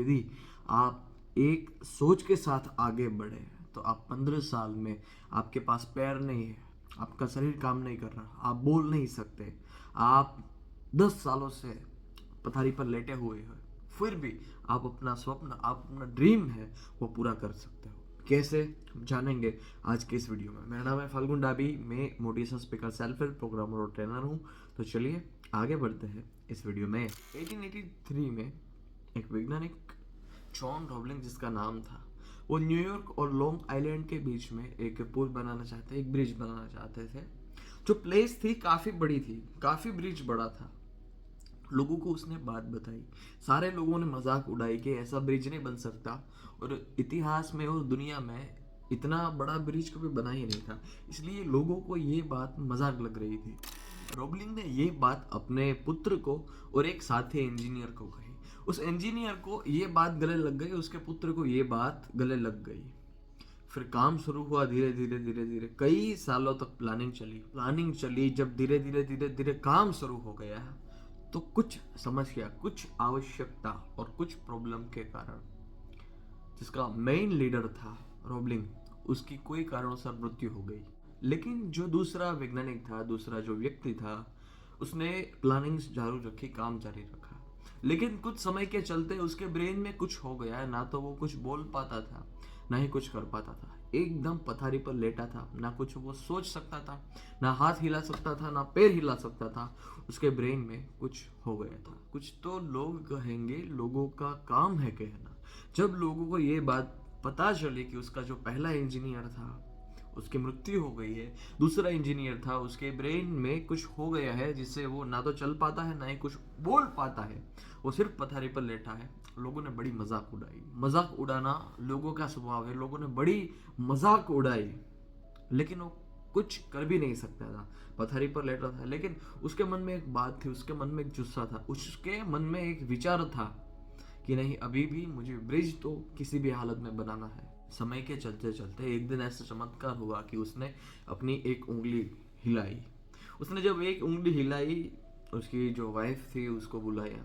यदि आप एक सोच के साथ आगे बढ़े तो आप 15 साल में, आपके पास पैर नहीं है, आपका शरीर काम नहीं कर रहा, आप बोल नहीं सकते, आप 10 सालों से पथारी पर लेटे हुए हो, फिर भी आप अपना स्वप्न, आप अपना ड्रीम है वो पूरा कर सकते हो। कैसे, हम जानेंगे आज के इस वीडियो में। मेरा नाम है फाल्गुन डाबी, मैं motivation speaker, self help programmer और ट्रेनर हूँ। तो चलिए आगे बढ़ते हैं इस वीडियो में। 1883 में एक वैज्ञानिक जॉन रॉबलिंग जिसका नाम था, वो न्यूयॉर्क और लॉन्ग आइलैंड के बीच में एक पुल बनाना चाहते, एक ब्रिज बनाना चाहते थे। जो प्लेस थी काफ़ी बड़ी थी, काफ़ी ब्रिज बड़ा था। लोगों को उसने बात बताई, सारे लोगों ने मजाक उड़ाई कि ऐसा ब्रिज नहीं बन सकता, और इतिहास में और दुनिया में इतना बड़ा ब्रिज कभी बना ही नहीं था। इसलिए लोगों को ये बात मजाक लग रही थी। रॉबलिंग ने ये बात अपने पुत्र को और एक साथी इंजीनियर को कही। उस इंजीनियर को ये बात गले लग गई, उसके पुत्र को ये बात गले लग गई। फिर काम शुरू हुआ, धीरे धीरे धीरे धीरे कई सालों तक प्लानिंग चली। जब धीरे धीरे धीरे धीरे काम शुरू हो गया तो कुछ समस्या, कुछ आवश्यकता और कुछ प्रॉब्लम के कारण जिसका मेन लीडर था रॉबलिंग, उसकी कोई कारणों मृत्यु हो गई। लेकिन जो दूसरा वैज्ञानिक था, दूसरा जो व्यक्ति था, उसने प्लानिंग जारी रखी, काम जारी रखा। लेकिन कुछ समय के चलते उसके ब्रेन में कुछ हो गया, ना तो वो कुछ बोल पाता था, ना ही कुछ कर पाता था। एकदम पथारी पर लेटा था, ना कुछ वो सोच सकता था, ना हाथ हिला सकता था, ना पैर हिला सकता था। उसके ब्रेन में कुछ हो गया था। कुछ तो लोग कहेंगे, लोगों का काम है कहना। जब लोगों को ये बात पता चली कि उसका जो पहला इंजीनियर था उसकी मृत्यु हो गई है, दूसरा इंजीनियर था उसके ब्रेन में कुछ हो गया है जिससे वो ना तो चल पाता है, ना ही कुछ बोल पाता है, वो सिर्फ पथारी पर लेटा है, लोगों ने बड़ी मजाक उड़ाई। मजाक उड़ाना लोगों का स्वभाव है, लोगों ने बड़ी मजाक उड़ाई, लेकिन वो कुछ कर भी नहीं सकता था, पथारी पर लेटा था। लेकिन उसके मन में एक बात थी, उसके मन में एक जुस्सा था, उसके मन में एक विचार था कि नहीं, अभी भी मुझे ब्रिज तो किसी भी हालत में बनाना है। समय के चलते चलते एक दिन ऐसा चमत्कार हुआ कि उसने अपनी एक उंगली हिलाई। उसने जब एक उंगली हिलाई, उसकी जो वाइफ थी उसको बुलाया,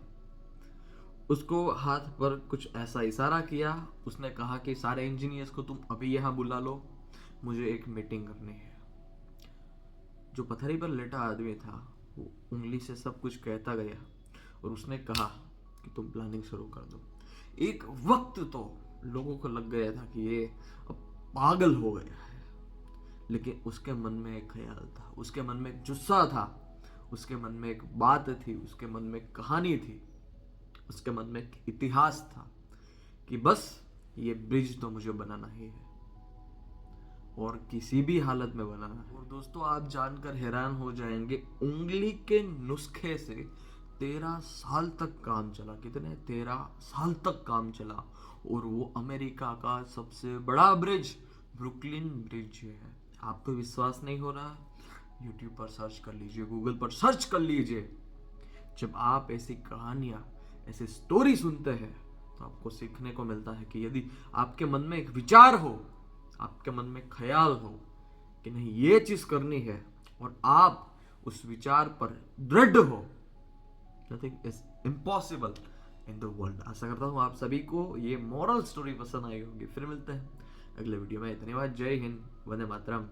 उसको हाथ पर कुछ ऐसा इशारा किया। उसने कहा कि सारे इंजीनियर्स को तुम अभी यहाँ बुला लो, मुझे एक मीटिंग करनी है। जो पथरी पर लेटा आदमी था वो उंगली से सब कुछ कहता गया और उसने कहा कि तुम प्लानिंग शुरू कर दो। एक वक्त तो लोगों को लग गया था कि ये अब पागल हो गया है, लेकिन उसके मन में एक ख्याल था, उसके मन में एक जुस्सा था, उसके मन में एक बात थी, उसके मन में एक कहानी थी, उसके मन में एक इतिहास था कि बस ये ब्रिज तो मुझे बनाना ही है और किसी भी हालत में बनाना है। और दोस्तों, आप जानकर हैरान हो जाएंगे, उंगली के नुस्खे से 13 साल तक काम चला। कितने? 13 साल तक काम चला, और वो अमेरिका का सबसे बड़ा ब्रिज, ब्रुकलिन ब्रिज है। आपको विश्वास नहीं हो रहा? यूट्यूब पर सर्च कर लीजिए, गूगल पर सर्च कर लीजिए। जब आप ऐसी कहानियां, ऐसी स्टोरी सुनते हैं तो आपको सीखने को मिलता है कि यदि आपके मन में एक विचार हो, आपके मन में ख्याल हो कि नहीं ये चीज करनी है, और आप उस विचार पर दृढ़ हो, nothing is impossible in the world. आशा करता हूँ आप सभी को ये मॉरल स्टोरी पसंद आई होगी। फिर मिलते हैं अगले वीडियो में। धन्यवाद। जय हिंद, वंदे मातरम।